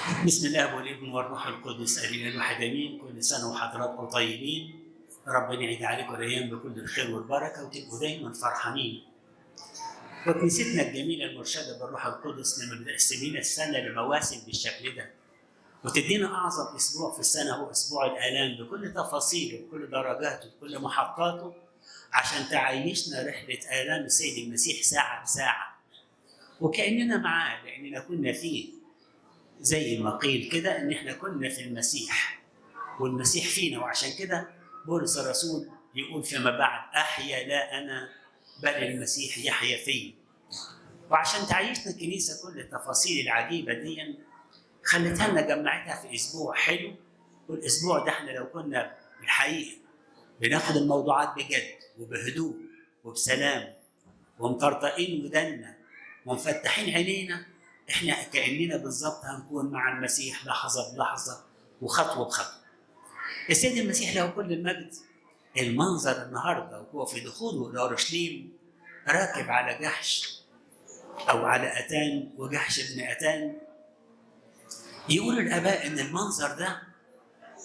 بسم الله والابن والروح القدس الاله الواحد امين. كل سنه وحضراتكم طيبين. ربنا يعيد عليكم الايام بكل الخير والبركه وتبقوا دايما فرحانين. وكنيستنا الجميله المرشده بالروح القدس لما بتقسم السنه لمواسم بالشكل ده وتدينا اعظم اسبوع في السنه هو اسبوع الالام بكل تفاصيله بكل درجاته بكل محطاته، عشان تعيشنا رحله الام السيد المسيح ساعه بساعه وكاننا معاه لاننا كنا فيه. زي ما قيل كده ان احنا كنا في المسيح والمسيح فينا، وعشان كده بولس الرسول يقول فيما بعد احيا لا انا بل المسيح يحيا فيا. وعشان تعيشنا الكنيسه كل التفاصيل العجيبه دي خلتها لنا جمعتها في اسبوع حلو. والاسبوع ده احنا لو كنا الحقيقه بناخد الموضوعات بجد وبهدوء وبسلام ومطرطقين ودنا ومفتحين عينينا، احنا كاننا بالظبط هنكون مع المسيح لحظه بلحظه وخطوه بخطوه. السيد المسيح له كل المجد. المنظر النهارده وهو في دخوله الى اورشليم راكب على جحش او على اتان، وجحش ابن اتان. يقول الاباء ان المنظر ده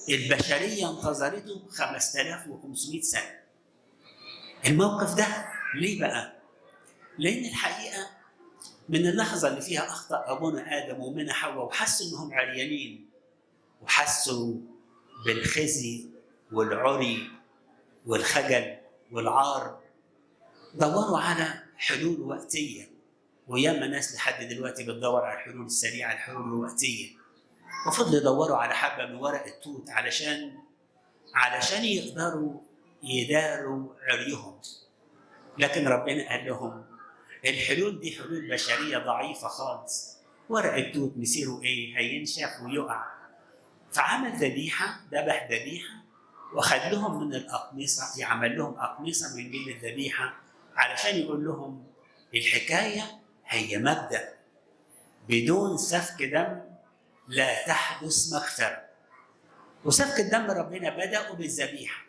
البشريه انتظرته 5500 سنه. الموقف ده ليه بقى؟ لان الحقيقه من اللحظه اللي فيها اخطا ابونا ادم ومنى حواء وحسوا انهم عريانين وحسوا بالخزي والعري والخجل والعار، دوروا على حلول وقتيه. وياما ناس لحد دلوقتي بتدور على الحلول السريعه، الحلول الوقتيه، وفضلوا يدوروا على حبه من ورق التوت علشان يقدروا يداروا عريهم. لكن ربنا قال لهم الحلول دي حلول بشريه ضعيفه خالص. ورق التوت مسيره ايه؟ هينشف ويقع. فعمل ذبيحه، ذبح ذبيحه واخذ لهم من الاقمصه، يعمل لهم اقمصه من جلد الذبيحه علشان يقول لهم الحكايه هي مبدا، بدون سفك دم لا تحدث مغفره. وسفك الدم ربنا بدأوا بالذبيحه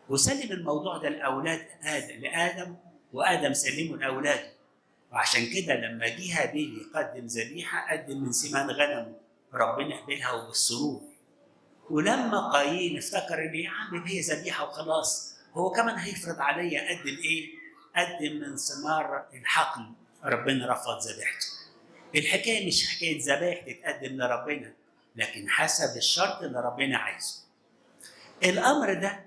وسلم الموضوع ده لادم وادم سلمه لاولاده. وعشان كده لما جه هابيل يقدم ذبيحه قدم من سمان غنمه، ربنا قبلها وبالسرور. ولما قايين افتكر ان يا عم هي ذبيحه وخلاص، هو كمان هيفرض عليا اقدم ايه؟ قدم من ثمار الحقل، ربنا رفض ذبيحته. الحكايه مش حكايه ذبائح تتقدم لربنا، لكن حسب الشرط اللي ربنا عايزه. الامر ده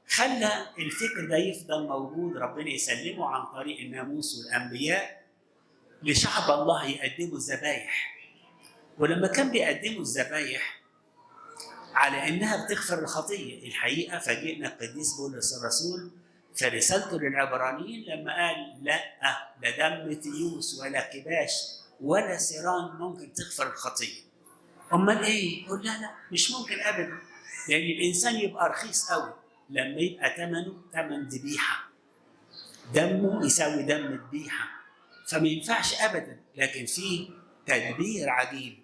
خلى الفكر ده يفضل موجود، ربنا يسلمه عن طريق الناموس والانبياء لشعب الله يقدموا الذبايح. ولما كان بيقدموا الذبايح على انها بتغفر الخطيه، الحقيقه فاجئنا القديس بولس الرسول في رسالته للعبرانيين لما قال لا دم تيوس ولا كباش ولا سيران ممكن تغفر الخطيه. امال ايه؟ يقول لا مش ممكن ابدا، لان الانسان يبقى رخيص قوي لما يبقى ثمنه ثمن ذبيحه، دمه يساوي دم ذبيحه، فما ينفعش ابدا. لكن في تدبير عجيب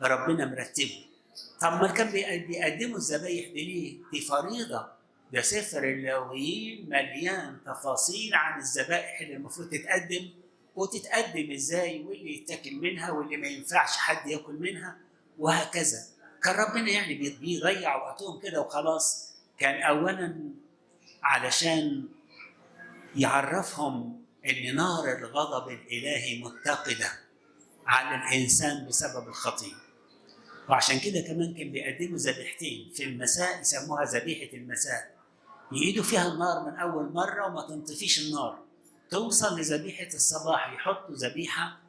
ربنا مرتبه. طب ما كان بيقدموا الذبايح دي ليه؟ دي فريضه، ده سفر اللاويين مليان تفاصيل عن الذبائح اللي المفروض تتقدم وتتقدم ازاي، واللي يتاكل منها واللي ما ينفعش حد ياكل منها وهكذا. كان ربنا يعني بيضيع وقتهم كده وخلاص؟ كان اولا علشان يعرفهم ان نار الغضب الالهي متقده على الانسان بسبب الخطيه. وعشان كده كمان كان بيقدموا ذبيحتين في المساء يسموها ذبيحه المساء، يعيدوا فيها النار من اول مره وما تنطفيش النار، توصل لذبيحه الصباح يحطوا ذبيحه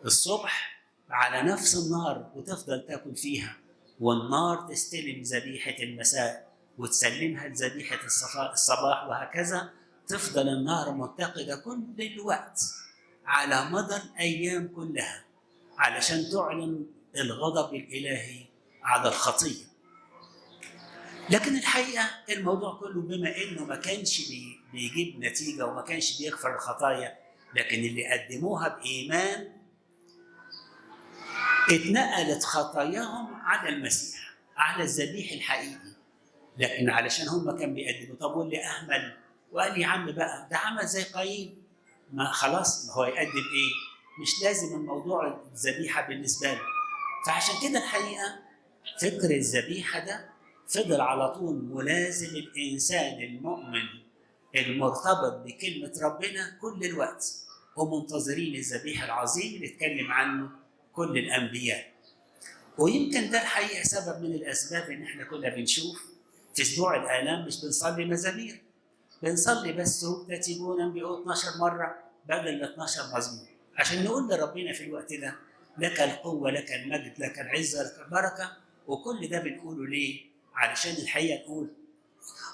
الصبح على نفس النار وتفضل تاكل فيها، والنار تستلم ذبيحه المساء وتسلمها لذبيحه الصباح، وهكذا تفضل النار متقده كل الوقت على مدى الايام كلها علشان تعلن الغضب الالهي على الخطيه. لكن الحقيقه الموضوع كله بما انه ما كانش بيجيب نتيجه وما كانش بيغفر الخطايا، لكن اللي قدموها بايمان اتنقلت خطاياهم على المسيح، على الذبيح الحقيقي. لكن علشان هم كانوا بيقدموا، طب واللي اهمل وقال يا عم بقى ده عمل زي قايين، ما خلاص هو يقدم ايه؟ مش لازم الموضوع الذبيحه بالنسبه له. فعشان كده الحقيقة فكر الذبيحة ده فضل على طول ملازم الإنسان المؤمن المرتبط بكلمة ربنا كل الوقت، ومنتظرين الذبيح العظيم اللي اتكلم عنه كل الأنبياء. ويمكن ده الحقيقة سبب من الأسباب إن إحنا كنا بنشوف في أسبوع الآلام مش بنصلي مزامير، بنصلي بس تاتيبونا بيقول 12 مرة بدل ال 12 مزمور، عشان نقول لربنا في الوقت ده لك القوة، لك المجد، لك العزة، لك البركة. وكل ده بنقوله ليه؟ علشان الحقيقة نقول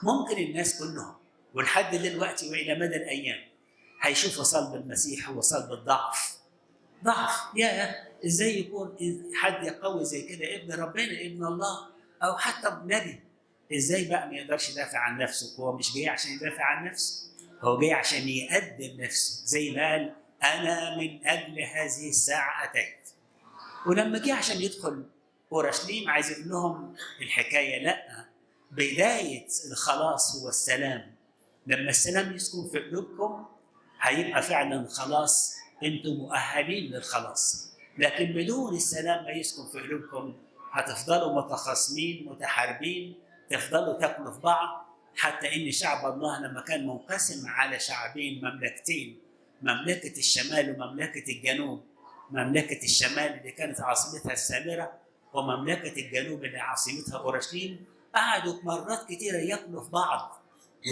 ممكن الناس كلهم ولحد دلوقتي وإلى مدى الأيام هيشوفوا صلب المسيح هو صلب الضعف. ضعف، يا ازاي يكون حد قوي زي كده ابن ربنا ابن الله او حتى نبي، ازاي بقى ما يقدرش يدافع عن نفسه؟ هو مش جاي عشان يدافع عن نفسه، هو جاي عشان يقدم نفسه، زي ما قال انا من اجل هذه الساعه اتيت. ولما جه عشان يدخل اورشليم عايز يقول لهم الحكايه لا، بدايه الخلاص هو السلام. لما السلام يسكن في قلوبكم هيبقى فعلا خلاص، انتم مؤهلين للخلاص. لكن بدون السلام ما يسكن في قلوبكم هتفضلوا متخاصمين متحاربين، تفضلوا تاكلوا في بعض. حتى ان شعب الله لما كان منقسم على شعبين، مملكتين، مملكه الشمال ومملكه الجنوب، مملكه الشمال اللي كانت عاصمتها السامره ومملكه الجنوب اللي عاصمتها اورشليم، قعدوا مرات كثيره ياكلوا في بعض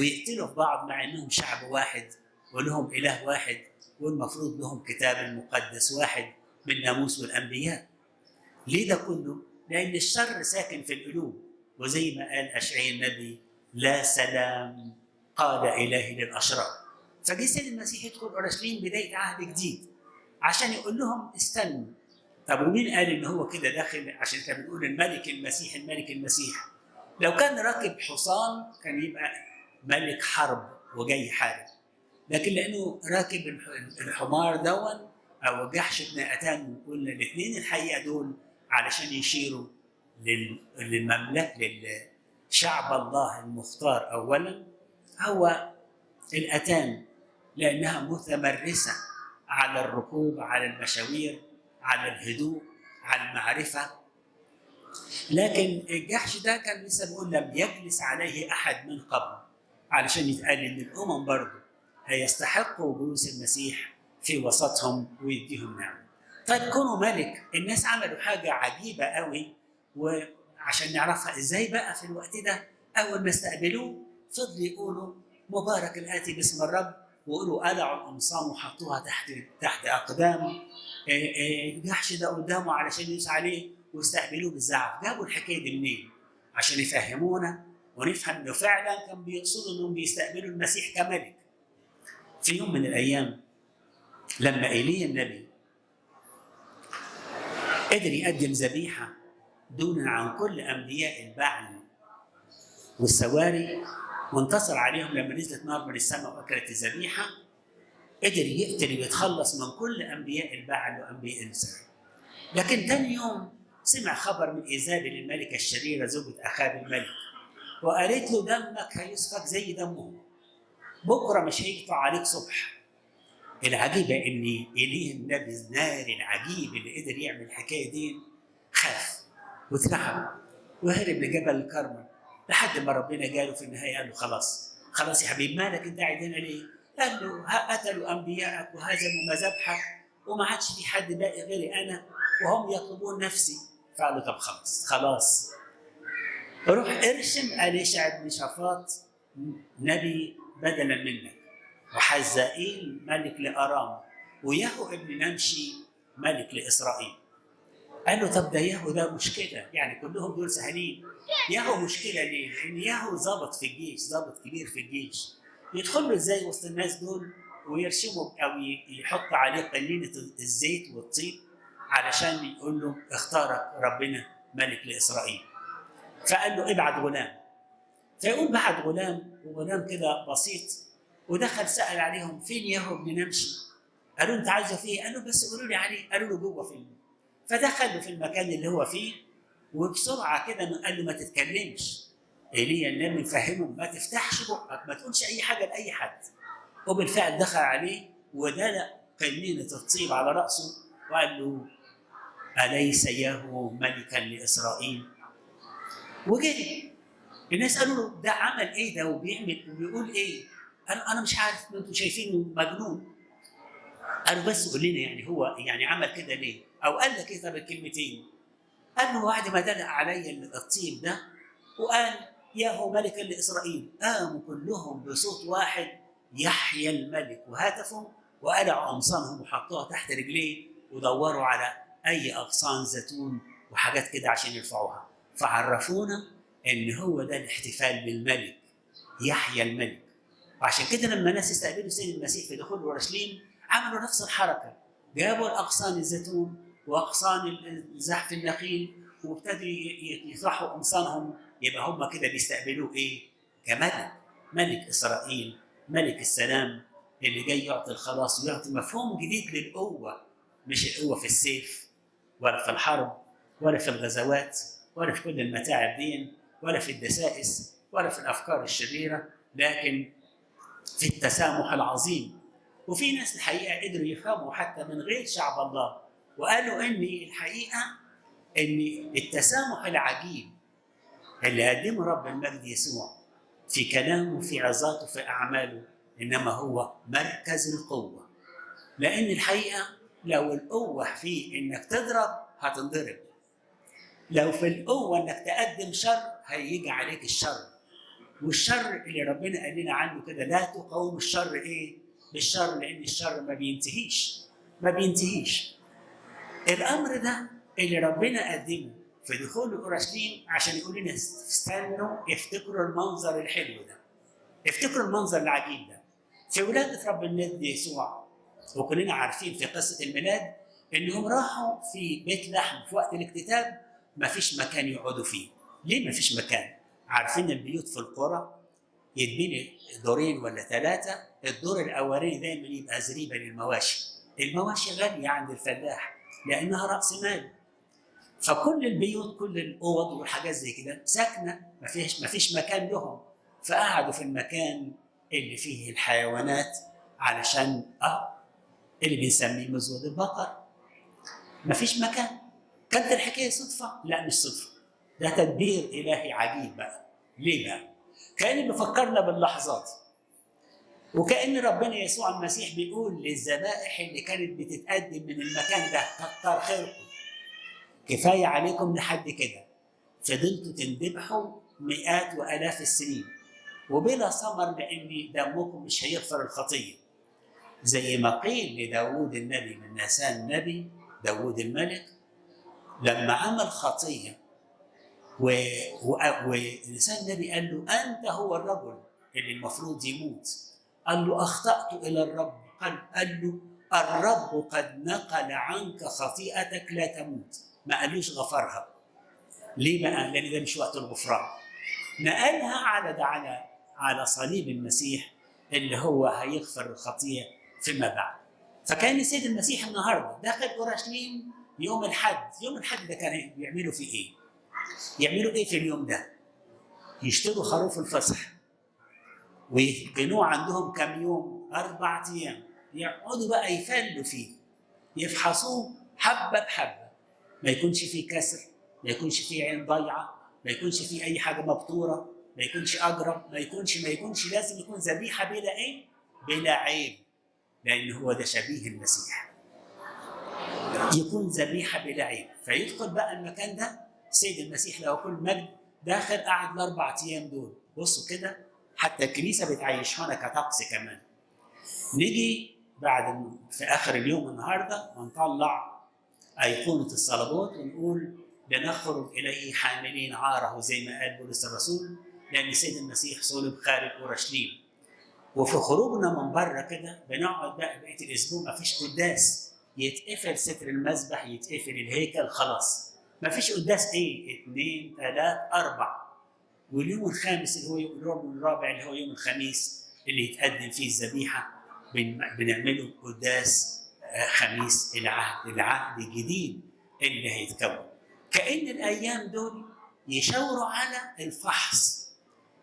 ويقتلوا في بعض مع انهم شعب واحد ولهم اله واحد، والمفروض لهم كتاب المقدس واحد بالناموس والانبياء. ليه ده كله؟ لان الشر ساكن في القلوب، وزي ما قال اشعياء النبي لا سلام قال الهي للاشرار. فجه سيد المسيح يدخل اورشليم بدايه عهد جديد عشان يقول لهم استنوا. طب ومين قال ان هو كده داخل؟ عشان كان بنقول الملك المسيح الملك المسيح. لو كان راكب حصان كان يبقى ملك حرب وجاي يحارب، لكن لانه راكب الحمار دون او جحش بن اتان، قلنا الاثنين الحقيقه دول علشان يشيروا للمملكه للشعب الله المختار. اولا هو الاتان لانها متمرسه على الركوب، على المشاوير، على الهدوء، على المعرفه. لكن الجحش ده كان لسه بيقول لم يجلس عليه احد من قبل، علشان يتقال ان الامم برضه هيستحقوا جلوس المسيح في وسطهم ويديهم نعمه. طيب كونوا ملك، الناس عملوا حاجه عجيبه قوي وعشان نعرفها ازاي بقى في الوقت ده. اول ما استقبلوه فضلوا يقولوا مبارك الاتي باسم الرب، ويقولوا قلعوا القمصان وحطوها تحت اقدام الجحش ده قدامه علشان يدوس عليه واستقبلوه بالزعف. جابوا الحكايه دي منين؟ عشان يفهمونا ونفهم انه فعلا كان بيقصدوا انهم بيستقبلوا المسيح كملك. في يوم من الايام لما ايليا النبي قدر يقدم ذبيحه دونا عن كل انبياء البعل والسواري، وانتصر عليهم لما نزلت نار من السماء واكلت الذبيحه، قدر يقتل ويتخلص من كل انبياء البعل وانبياء السواري. لكن ثاني يوم سمع خبر من ايزابل الملكه الشريره زوجة اخاب الملك، وقالت له دمك هيسفك زي دمهم، بكره مش هيقطع عليك صبح. العجيبه ان ايليا النبي الناري العجيب اللي قدر يعمل الحكايه دي خاف واترعب وهرب لجبل الكرمل، لحد ما ربنا جاله في النهايه قال له خلاص خلاص يا حبيبي، مالك انت قاعد هنا ليه؟ قال له قتلوا انبياءك وهزموا مذابحك وما عادش في حد باقي غيري انا وهم يطلبون نفسي. فقال له طب خلاص خلاص، روح ارشم أليشع بن شافاط نبي بدلا منك، وحزائيل ملك لأرام، ويهو ابن نمشي ملك لإسرائيل. قال له طب ده يهو ده مشكلة، يعني كلهم دول سهلين، يهو مشكلة ليه؟ لأن يهو ضابط في الجيش، ضابط كبير في الجيش، يدخل له ازاي وسط الناس دول ويرشموا أو يحط عليه قليلة الزيت والطيب علشان يقول له اختارك ربنا ملك لإسرائيل. فقال له ابعت غلام، فيقول بعت غلام، وغلام كده بسيط، ودخل سأل عليهم فين يهو ابن نمشي؟ قالوا انت عايزه فيه؟ قالوا بس قولوا لي عليه. قالوا له جوه فين؟ فدخلوا في المكان اللي هو فيه، وبسرعه كده قال له ما تتكلمش. ايليا النبي فهمهم ما تفتحش بقك، ما تقولش اي حاجه لاي حد. وبالفعل دخل عليه ودلق قنينه الطيب على راسه وقال له أليس يهو ملكا لإسرائيل؟ وجري. الناس قالوا له ده عمل ايه ده وبيعمل وبيقول ايه؟ انا مش عارف، انتوا شايفينه مجنون. قالوا بس قول لنا يعني هو يعني عمل كده ليه؟ او قال لك ايه طب الكلمتين؟ قال له بعد ما دلق علي الطيب ده وقال ياهو ملكا لاسرائيل، قاموا كلهم بصوت واحد يحيى الملك، وهتفوا وقلعوا اغصانهم وحطوها تحت رجليه ودوروا على اي اغصان زيتون وحاجات كده عشان يرفعوها، فعرفونا ان هو ده الاحتفال بالملك يحيى الملك. وعشان كده لما الناس استقبلوا السيد المسيح في دخول اورشليم عملوا نفس الحركه، جابوا الاغصان الزيتون واغصان زحف النخيل وابتدوا يطرحوا قمصانهم، يبقى هم كده بيستقبلوه ايه؟ كملك، ملك اسرائيل، ملك السلام اللي جاي يعطي الخلاص ويعطي مفهوم جديد للقوه، مش القوه في السيف ولا في الحرب ولا في الغزوات ولا في كل المتاعب دي ولا في الدسائس ولا في الافكار الشريره، لكن في التسامح العظيم. وفي ناس الحقيقه قدروا يفهموا حتى من غير شعب الله، وقالوا ان الحقيقه ان التسامح العجيب اللي قدمه رب المجد يسوع في كلامه في عظاته في اعماله انما هو مركز القوه. لان الحقيقه لو القوه في انك تضرب هتنضرب، لو في القوه انك تقدم شر هيجي عليك الشر، والشر اللي ربنا قال لنا عنه كده لا تقاوم الشر ايه؟ بالشر، لان الشر ما بينتهيش. الامر ده اللي ربنا قدمه في دخول اورشليم عشان يقول لنا استنوا افتكروا المنظر الحلو ده، افتكروا المنظر العجيب ده في ولاده رب المجد يسوع. وكلنا عارفين في قصه الميلاد انهم راحوا في بيت لحم في وقت الاكتتاب ما فيش مكان يقعدوا فيه. ليه ما فيش مكان؟ عارفين البيوت في القرى يتبني دورين ولا ثلاثه، الدور الاولاني دايما يبقى زريبه للمواشي، المواشي غاليه عند الفلاح لانها راس مال، فكل البيوت كل الاوض والحاجات زي كده ساكنه ما فيش مكان لهم، فقعدوا في المكان اللي فيه الحيوانات علشان اللي بنسميه مزود البقر. ما فيش مكان. كانت الحكايه صدفه؟ لا مش صدفه، ده تدبير الهي عجيب بقى. ليه بقى؟ كان بيفكرنا باللحظات، وكأن ربنا يسوع المسيح بيقول للذبائح اللي كانت بتتقدم من المكان ده كتر خيركم، كفايه عليكم لحد كده، فضلتوا تندبحوا مئات والاف السنين وبلا ثمر لان دمكم مش هيغفر الخطيه. زي ما قيل لداود النبي من ناسان النبي داود الملك لما عمل خطيه ونسان النبي قال له انت هو الرجل اللي المفروض يموت، قال له اخطات الى الرب، قال له الرب قد نقل عنك خطيئتك لا تموت، ما قالوش غفرها. ليه بقى؟ لان ده مش وقت الغفران، نقلها على صليب المسيح اللي هو هيغفر الخطيه فيما بعد. فكان السيد المسيح النهارده داخل اورشليم يوم الحد ده كان بيعملوا فيه ايه؟ يعملوا ايه في اليوم ده؟ يشتروا خروف الفصح ويقنوه عندهم كم يوم؟ 4 أيام، يقعدوا بقى يفلوا فيه، يفحصوه حبه بحبه، ما يكونش فيه كسر، ما يكونش فيه عين ضيعه، ما يكونش فيه اي حاجه مبتوره، ما يكونش اجرب، ما يكونش لازم يكون ذبيحه بلا ايه؟ بلا عيب، لان هو ده شبيه المسيح، يكون ذبيحه بلا عيب. فيدخل بقى المكان ده سيد المسيح له كل مجد داخل قعد ال4 أيام دول. بصوا كده حتى الكنيسه بتعيشونا كطقس كمان. نيجي بعد في اخر اليوم النهارده ونطلع ايقونه الصليبوت ونقول لنخرج اليه حاملين عاره زي ما قال بولس الرسول، لان سيد المسيح صلب خارج اورشليم. وفي خروجنا من بره كده بنقعد بقى بقيه الاسبوع ما فيش قداس، يتقفل ستر المذبح، يتقفل الهيكل، خلاص ما فيش قداس. ايه 2 3 4، واليوم الخامس اللي هو اليوم الرابع اللي هو يوم الخميس اللي يتقدم فيه الذبيحه بنعمله قداس خميس العهد الجديد اللي هيتكون. كأن الايام دول يشاوروا على الفحص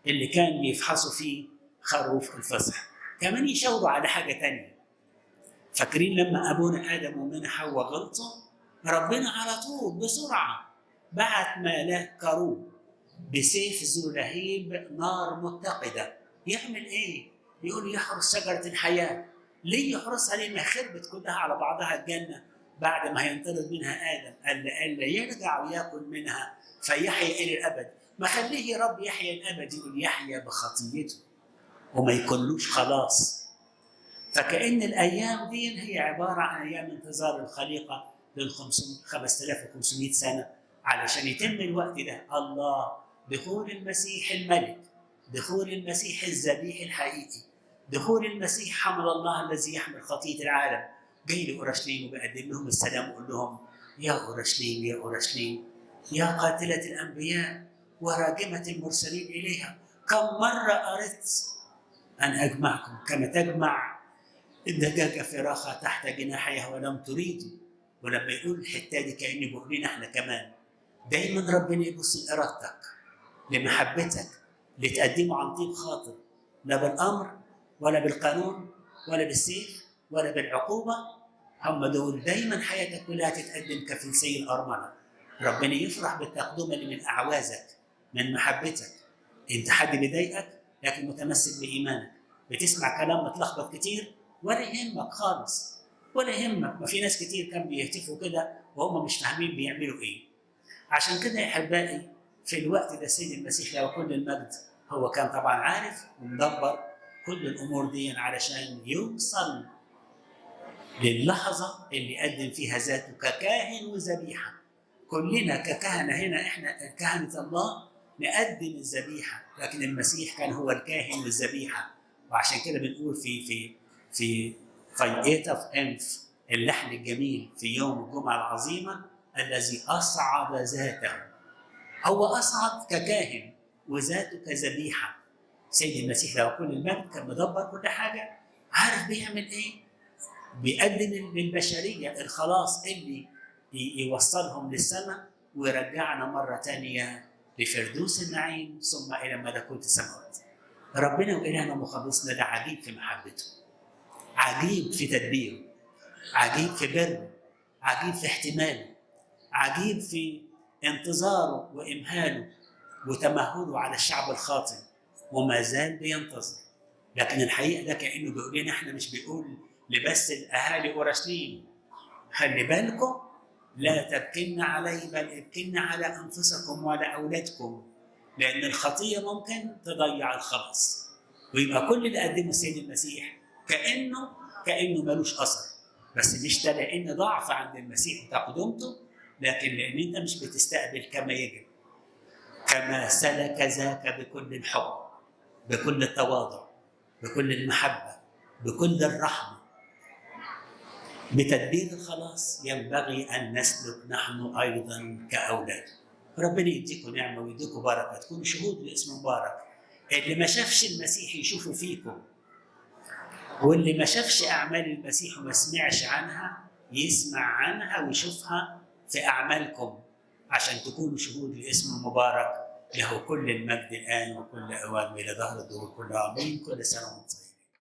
اللي كان بيفحصوا فيه خروف الفصح، كمان يشاوروا على حاجه ثانيه. فاكرين لما ابونا ادم وامنا حواء غلطوا ربنا على طول بسرعة بعت ملاك كروب بسيف ذو لهيب نار متقدة. يعمل ايه؟ يقول يحرس شجرة الحياة. ليه يحرسها؟ ليه ما خربت كلها على بعضها الجنة بعد ما هينطرد منها آدم؟ قال ألا يرجع ويأكل منها فيحيا إلى الأبد. ما خليه يا رب يحيا الأبد، يقول يحيا بخطيته وما يكونلوش خلاص. فكأن الأيام دي هي عبارة عن أيام انتظار الخليقة لل 5500 سنة علشان يتم الوقت ده. الله دخول المسيح الملك، دخول المسيح الذبيح الحقيقي، دخول المسيح حمل الله الذي يحمل خطية العالم، جاي لأورشليم وبيقدم لهم السلام ويقول لهم يا أورشليم يا أورشليم يا قاتلة الأنبياء وراجمة المرسلين إليها، كم مرة أردت أن أجمعكم كما تجمع الدجاجة فراخها تحت جناحيها ولم تريدوا. ولما يقول الحتة دي كأنه بيقول لنا احنا كمان دايما ربنا يبص لإرادتك، لمحبتك، لتقدمه عن طيب خاطر، لا بالأمر ولا بالقانون ولا بالسيف ولا بالعقوبة. هم دول دايما حياتك كلها تتقدم كفلسي الأرملة. ربنا يفرح بالتقدمة اللي من أعوازك، من محبتك. انت حد بيضايقك لكن متمسك بإيمانك، بتسمع كلام متلخبط كتير ولا يهمك خالص، ولا يهمك. ما في ناس كتير كانوا بيهتفوا كده وهم مش فاهمين بيعملوا ايه. عشان كده يا احبائي في الوقت ده السيد المسيح له كل المجد هو كان طبعا عارف ومدبر كل الامور دي علشان يوصل للحظه اللي يقدم فيها ذاته ككاهن وذبيحه. كلنا ككهنه هنا احنا كهنه الله نقدم الذبيحه، لكن المسيح كان هو الكاهن والذبيحه. وعشان كده بنقول في فايت اوف انف اللحن الجميل في يوم الجمعه العظيمه الذي اصعد ذاته. هو اصعد ككاهن وذاته كذبيحه. سيد المسيح له كل المجد كان مدبر كل حاجه، عارف بيعمل ايه، بيقدم للبشريه الخلاص اللي يوصلهم للسماء ويرجعنا مره ثانيه لفردوس النعيم ثم الى ملكوت السماوات. ربنا والهنا مخلصنا ده عجيب في محبته، عجيب في تدبيره، عجيب في بره، عجيب في احتماله، عجيب في انتظاره وامهاله وتمهله على الشعب الخاطئ، وما زال بينتظر. لكن الحقيقه ده كانه بيقول لنا احنا، مش بيقول لبس الاهالي اورشليم خلي بالكم لا تبكن علي بل ابكن على انفسكم وعلى اولادكم، لان الخطيه ممكن تضيع الخلاص. ويبقى كل اللي قدمه السيد المسيح كانه ملوش اثر، بس مش ده لان ضعف عند المسيح وتقدمته، لكن لان انت مش بتستقبل كما يجب، كما سلك ذاك بكل الحب، بكل التواضع، بكل المحبه، بكل الرحمه، بتدبير الخلاص. ينبغي ان نسلك نحن ايضا كاولاده. ربنا يديكم نعمه ويديكم بركه، تكونوا شهود لاسم مبارك. اللي ما شافش المسيح يشوفه فيكم، واللي ما شافش اعمال المسيح وما سمعش عنها يسمع عنها ويشوفها في اعمالكم، عشان تكونوا شهود لاسم المبارك. له كل المجد الان وكل اوان الى ظهر الدور كلها. امين. كل سنه وانتم طيبين.